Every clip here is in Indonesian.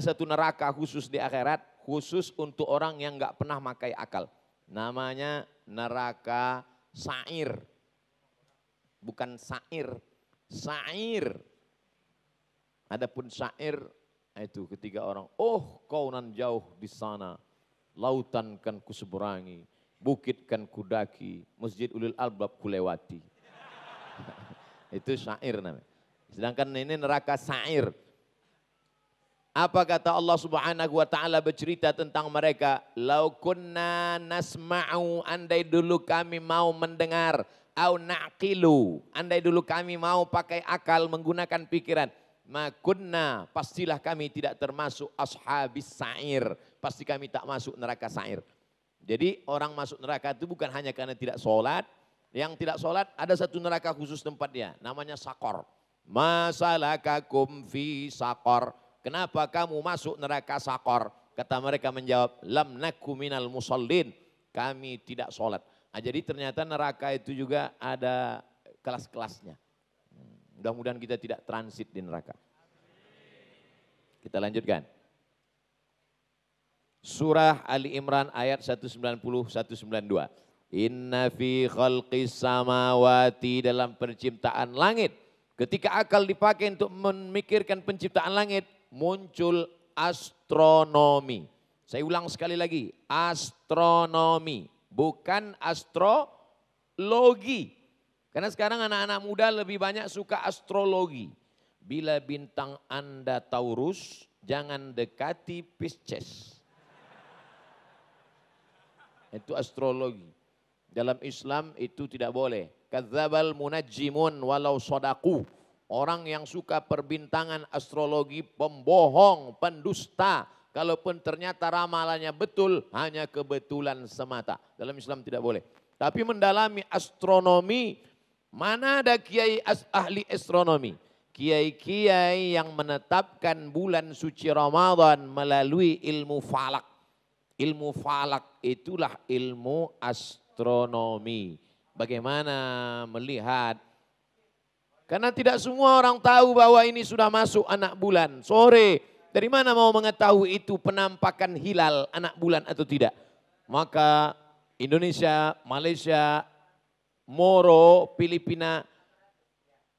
satu neraka khusus di akhirat, khusus untuk orang yang nggak pernah pakai akal. Namanya neraka sa'ir. Bukan sa'ir, sa'ir. Adapun sa'ir itu ketiga orang, oh kau nan jauh di sana, lautan kan kuseberangi, bukit kan kudaki, masjid ulil albab kulewati. Itu sa'ir namanya. Sedangkan ini neraka sa'ir. Apa kata Allah Subhanahu wa taala bercerita tentang mereka? Lau kunna nasma'u, andai dulu kami mau mendengar, au naqilu, andai dulu kami mau pakai akal menggunakan pikiran, makunna, pastilah kami tidak termasuk ashabis sa'ir, pasti kami tak masuk neraka sa'ir. Jadi orang masuk neraka itu bukan hanya karena tidak sholat, yang tidak sholat ada satu neraka khusus tempatnya, namanya sakor. Masalakakum fi sakor. Kenapa kamu masuk neraka sakor? Kata mereka menjawab, lam naku minal musallin, kami tidak sholat. Nah, jadi ternyata neraka itu juga ada kelas-kelasnya. Mudah-mudahan kita tidak transit di neraka. Kita lanjutkan. Surah Ali Imran ayat 190-192. Inna fi khalqis samawati, dalam penciptaan langit. Ketika akal dipakai untuk memikirkan penciptaan langit, muncul astronomi. Saya ulang sekali lagi, astronomi, bukan astrologi. Karena sekarang anak-anak muda lebih banyak suka astrologi. Bila bintang Anda Taurus, jangan dekati Pisces. Itu astrologi. Dalam Islam itu tidak boleh. Kadzdzabal munajjimun walau shadaku. Orang yang suka perbintangan astrologi, pembohong, pendusta. Kalaupun ternyata ramalannya betul, hanya kebetulan semata. Dalam Islam tidak boleh. Tapi mendalami astronomi, mana ada kiai ahli astronomi? Kiai-kiai yang menetapkan bulan suci Ramadan melalui ilmu falak. Ilmu falak itulah ilmu astronomi. Bagaimana melihat. Karena tidak semua orang tahu bahwa ini sudah masuk anak bulan. Sore, dari mana mau mengetahui itu penampakan hilal anak bulan atau tidak? Maka Indonesia, Malaysia, Moro, Filipina,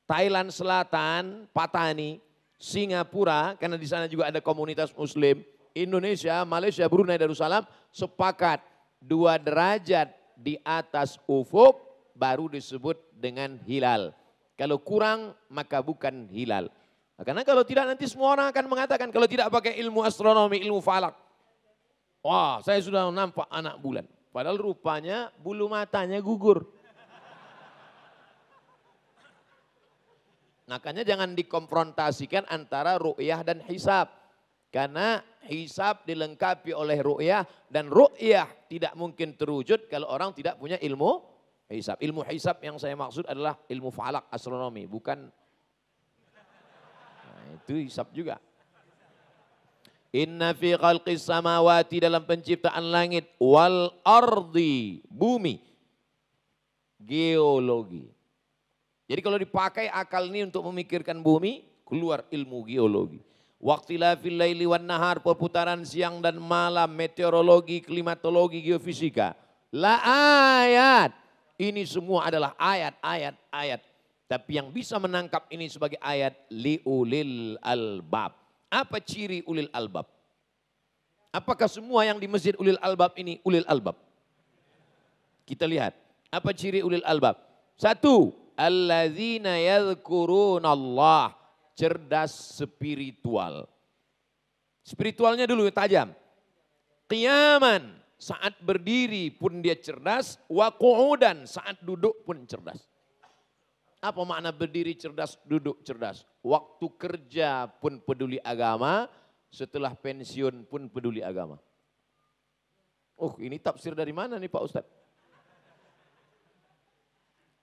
Thailand Selatan, Patani, Singapura, karena di sana juga ada komunitas Muslim, Indonesia, Malaysia, Brunei Darussalam sepakat 2 derajat di atas ufuk baru disebut dengan hilal. Kalau kurang maka bukan hilal. Nah, karena kalau tidak nanti semua orang akan mengatakan kalau tidak pakai ilmu astronomi, ilmu falak. Wah, saya sudah nampak anak bulan. Padahal rupanya bulu matanya gugur. Makanya jangan dikonfrontasikan antara ru'yah dan hisab. Karena hisab dilengkapi oleh ru'yah dan ru'yah tidak mungkin terwujud kalau orang tidak punya ilmu hisab. Ilmu hisab yang saya maksud adalah ilmu falak, astronomi, bukan. Nah, itu hisab juga. Inna fi khalqis samawati, dalam penciptaan langit, wal ardi, bumi, geologi. Jadi kalau dipakai akal ini untuk memikirkan bumi, keluar ilmu geologi. Waqtilafil laili wan nahar, perputaran siang dan malam, meteorologi, klimatologi, geofisika. La ayat. Ini semua adalah ayat. Tapi yang bisa menangkap ini sebagai ayat, liulil albab. Apa ciri ulil albab? Apakah semua yang di masjid ulil albab ini ulil albab? Kita lihat. Apa ciri ulil albab? 1. Alladzina yadhkurunallah. Cerdas spiritual. Spiritualnya dulu tajam. Qiyaman. Saat berdiri pun dia cerdas, wa qu'udan, saat duduk pun cerdas. Apa makna berdiri cerdas, duduk cerdas? Waktu kerja pun peduli agama, setelah pensiun pun peduli agama. Oh, ini tafsir dari mana nih Pak Ustadz?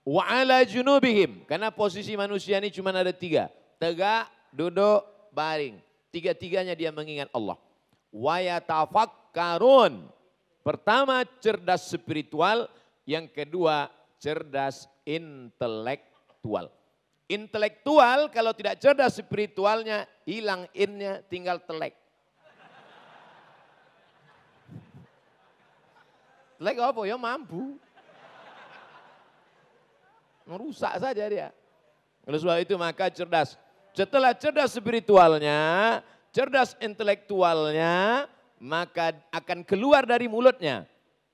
Wa ala junubihim, karena posisi manusia ini cuma ada 3. Tegak, duduk, baring. 3-tiganya dia mengingat Allah. Wa yatafakkarun. Pertama cerdas spiritual, yang kedua cerdas intelektual. Intelektual kalau tidak cerdas spiritualnya hilang innya, tinggal telek. Lek apa ya mampu. Merusak saja dia. Oleh sebab itu maka cerdas. Setelah cerdas spiritualnya, cerdas intelektualnya, maka akan keluar dari mulutnya.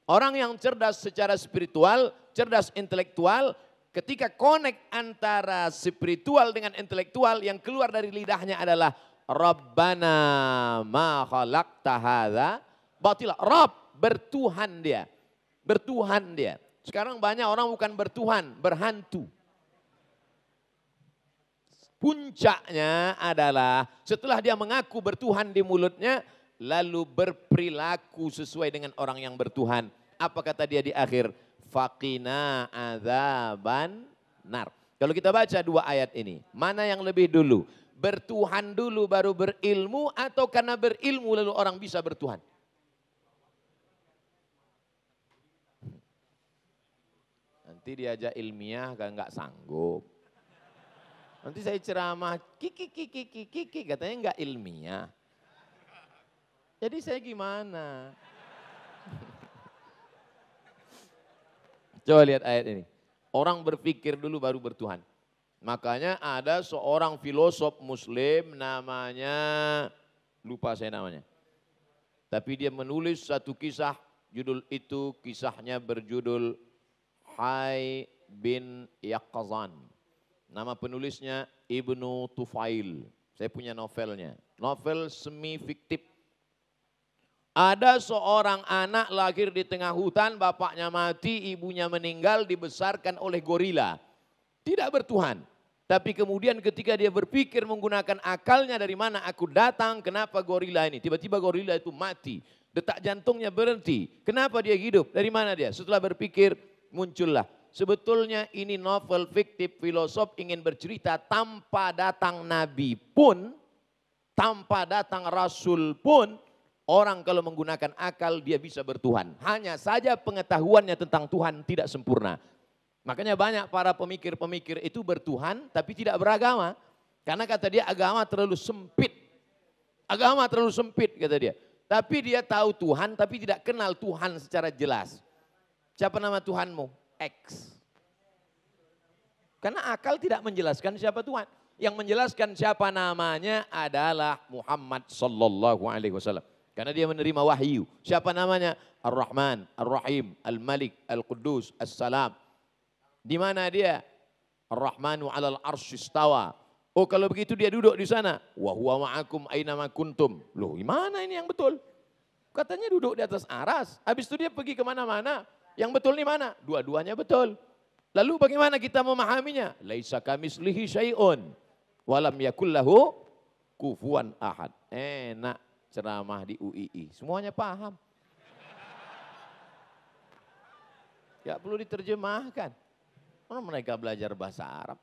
Orang yang cerdas secara spiritual, cerdas intelektual, ketika connect antara spiritual dengan intelektual, yang keluar dari lidahnya adalah Rabbana ma khalaqta hadza batila. Rabb, bertuhan dia. Bertuhan dia. Sekarang banyak orang bukan bertuhan, berhantu. Puncaknya adalah setelah dia mengaku bertuhan di mulutnya, lalu berperilaku sesuai dengan orang yang bertuhan. Apa kata dia di akhir? Faqina adzaban nar. Kalau kita baca dua ayat ini, mana yang lebih dulu? Bertuhan dulu baru berilmu atau karena berilmu lalu orang bisa bertuhan? Nanti diajak ilmiah kan nggak sanggup. Nanti saya ceramah kiki katanya enggak ilmiah. Jadi saya gimana? Coba lihat ayat ini. Orang berpikir dulu baru bertuhan. Makanya ada seorang filosof muslim namanya, lupa saya namanya. Tapi dia menulis satu kisah, judul itu kisahnya berjudul Hai bin Yaqzan. Nama penulisnya Ibnu Tufail. Saya punya novelnya. Novel semi fiktif. Ada seorang anak lahir di tengah hutan, bapaknya mati, ibunya meninggal, dibesarkan oleh gorila. Tidak bertuhan. Tapi kemudian ketika dia berpikir menggunakan akalnya, dari mana aku datang, kenapa gorila ini? Tiba-tiba gorila itu mati. Detak jantungnya berhenti. Kenapa dia hidup? Dari mana dia? Setelah berpikir muncullah. Sebetulnya ini novel fiktif, filosof ingin bercerita tanpa datang nabi pun, tanpa datang rasul pun, orang kalau menggunakan akal dia bisa bertuhan. Hanya saja pengetahuannya tentang Tuhan tidak sempurna. Makanya banyak para pemikir-pemikir itu bertuhan tapi tidak beragama. Karena kata dia agama terlalu sempit. Agama terlalu sempit kata dia. Tapi dia tahu Tuhan tapi tidak kenal Tuhan secara jelas. Siapa nama Tuhanmu? X. Karena akal tidak menjelaskan siapa Tuhan. Yang menjelaskan siapa namanya adalah Muhammad sallallahu alaihi wasallam. Karena dia menerima wahyu. Siapa namanya? Ar-Rahman, Ar-Rahim, Al-Malik, Al-Quddus, As-Salam. Di mana dia? Ar-Rahmanu 'alal arsy istawa. Oh kalau begitu dia duduk di sana. Wa huwa ma'akum aina ma kuntum. Loh, gimana ini yang betul? Katanya duduk di atas aras. Habis itu dia pergi kemana-mana. Yang betul di mana? Dua-duanya betul. Lalu bagaimana kita memahaminya? Laisa kamislihi syai'un walam yakul lahu kufuwan ahad. Enak ceramah di UII. Semuanya paham. Gak perlu diterjemahkan. Mana mereka belajar bahasa Arab?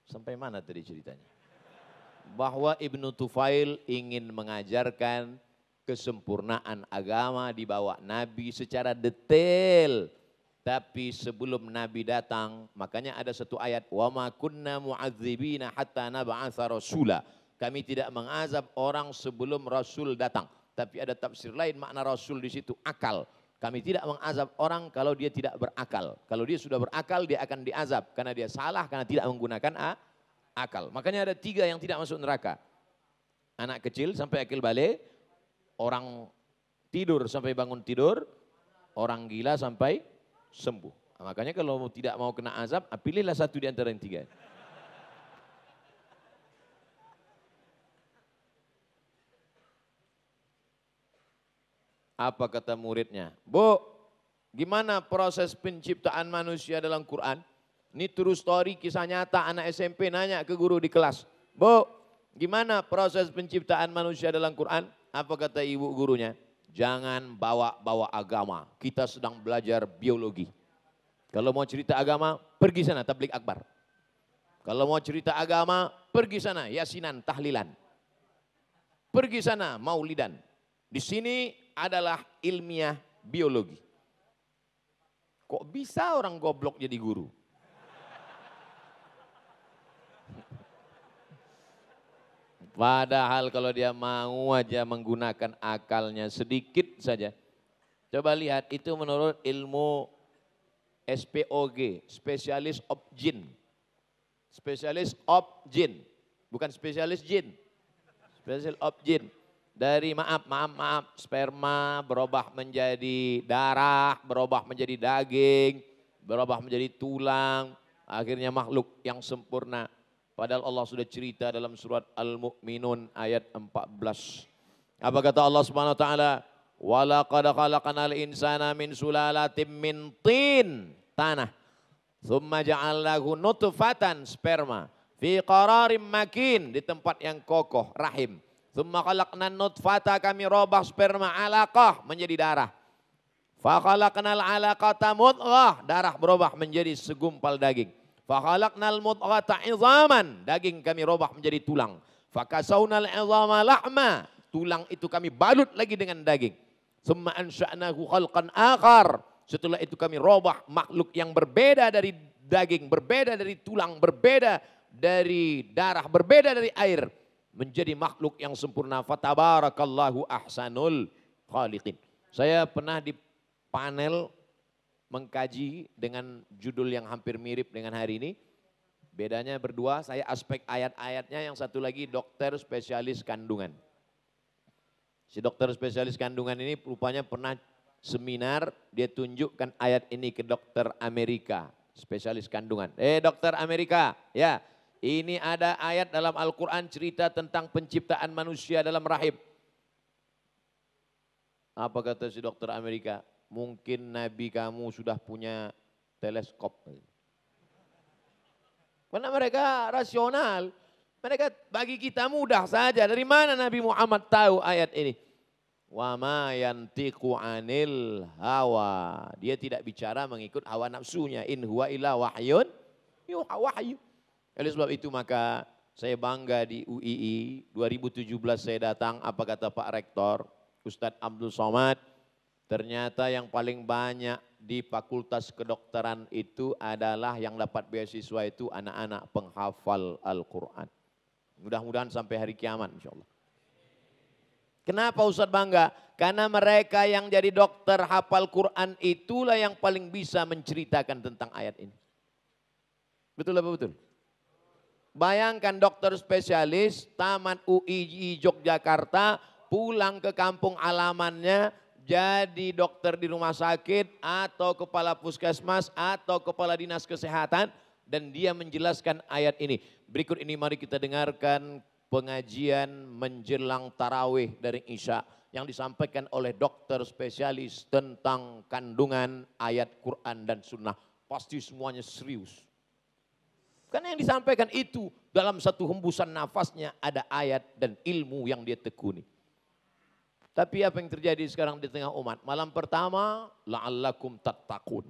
Sampai mana tadi ceritanya? Bahwa Ibnu Tufail ingin mengajarkan kesempurnaan agama dibawa Nabi secara detail. Tapi sebelum Nabi datang, makanya ada satu ayat, wa ma kunna mu'adzibina hatta nab'atsa rasula. Kami tidak mengazab orang sebelum Rasul datang. Tapi ada tafsir lain makna Rasul di situ akal. Kami tidak mengazab orang kalau dia tidak berakal. Kalau dia sudah berakal dia akan diazab karena dia salah karena tidak menggunakan akal. Makanya ada 3 yang tidak masuk neraka. Anak kecil sampai akil balik, orang tidur sampai bangun tidur, orang gila sampai sembuh. Nah, makanya kalau tidak mau kena azab, pilihlah satu di antara yang 3. Apa kata muridnya? Bu, gimana proses penciptaan manusia dalam Quran? Ini true story, kisah nyata, anak SMP nanya ke guru di kelas. Bu, gimana proses penciptaan manusia dalam Quran? Apa kata ibu gurunya? Jangan bawa-bawa agama, kita sedang belajar biologi. Kalau mau cerita agama, pergi sana tablik akbar. Kalau mau cerita agama, pergi sana yasinan, tahlilan. Pergi sana maulidan. Di sini adalah ilmiah biologi. Kok bisa orang goblok jadi guru? Padahal kalau dia mau aja menggunakan akalnya sedikit saja. Coba lihat itu menurut ilmu SPOG, spesialis of jin. Spesialis of jin, bukan spesialis jin. Spesialis of jin. Dari maaf, sperma berubah menjadi darah, berubah menjadi daging, berubah menjadi tulang, akhirnya makhluk yang sempurna. Padahal Allah sudah cerita dalam surat Al-Mu'minun ayat 14. Apa kata Allah Subhanahu wa taala? Walaqad khalaqnal insana min sulalatin min tin, tanah. Tsumma ja'alnahu nutfatan, sperma, fi qararim makin, di tempat yang kokoh, rahim. Tsumma khalaqnan nutfata, kami robah sperma alaqah menjadi darah. Fa khalaqnal alaqata mudghah, darah berubah menjadi segumpal daging. Fa khalaqnal mudghata idzaman, daging kami robah menjadi tulang. Fa kasawnal idzama lahma, tulang itu kami balut lagi dengan daging. Tsumma ansha'nahu khalqan akhar, setelah itu kami robah makhluk yang berbeda dari daging, berbeda dari tulang, berbeda dari darah, berbeda dari air, menjadi makhluk yang sempurna. Fatabarakallahu ahsanul khaliqin. Saya pernah di panel mengkaji dengan judul yang hampir mirip dengan hari ini. Bedanya berdua, saya aspek ayat-ayatnya, yang satu lagi dokter spesialis kandungan. Si dokter spesialis kandungan ini rupanya pernah seminar, dia tunjukkan ayat ini ke dokter Amerika, spesialis kandungan. Dokter Amerika, ya ini ada ayat dalam Al-Quran cerita tentang penciptaan manusia dalam rahim. Apa kata si dokter Amerika? Mungkin Nabi kamu sudah punya teleskop. Karena mereka rasional. Mereka bagi kita mudah saja. Dari mana Nabi Muhammad tahu ayat ini? Wa ma yantiqu anil hawa. Dia tidak bicara mengikut hawa nafsunya. In huwa illa wahyun yuha wahyu. Oleh sebab itu maka saya bangga di UII 2017 saya datang, apa kata Pak Rektor Ustadz Abdul Somad, ternyata yang paling banyak di Fakultas Kedokteran itu adalah yang dapat beasiswa itu anak-anak penghafal Al-Quran. Mudah-mudahan sampai hari kiamat insya Allah. Kenapa Ustadz bangga? Karena mereka yang jadi dokter hafal Quran itulah yang paling bisa menceritakan tentang ayat ini. Betul apa betul? Bayangkan dokter spesialis tamat UII Yogyakarta, pulang ke kampung alamannya, jadi dokter di rumah sakit atau kepala puskesmas atau kepala dinas kesehatan, dan dia menjelaskan ayat ini. Berikut ini mari kita dengarkan pengajian menjelang tarawih dari Isya yang disampaikan oleh dokter spesialis tentang kandungan ayat Quran dan Sunnah. Pasti semuanya serius. Karena yang disampaikan itu dalam satu hembusan nafasnya ada ayat dan ilmu yang dia tekuni. Tapi apa yang terjadi sekarang di tengah umat? Malam pertama, la'allakum tattaqun.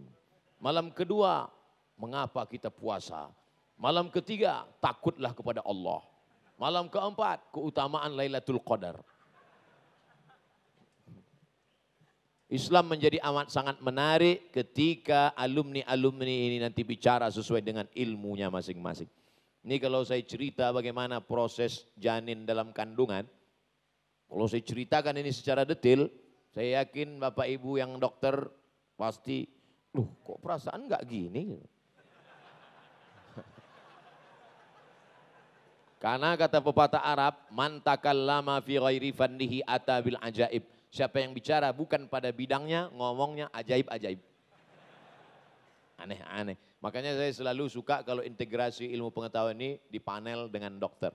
Malam kedua, mengapa kita puasa? Malam ketiga, takutlah kepada Allah. Malam keempat, keutamaan Lailatul Qadar. Islam menjadi amat sangat menarik ketika alumni-alumni ini nanti bicara sesuai dengan ilmunya masing-masing. Ini kalau saya cerita bagaimana proses janin dalam kandungan, kalau saya ceritakan ini secara detail, saya yakin Bapak Ibu yang dokter pasti, loh kok perasaan enggak gini? Karena kata pepatah Arab, man takallama fi ghairi fannihi ata bil ajaib. Siapa yang bicara bukan pada bidangnya, ngomongnya ajaib-ajaib. Aneh-aneh. Makanya saya selalu suka kalau integrasi ilmu pengetahuan ini di panel dengan dokter.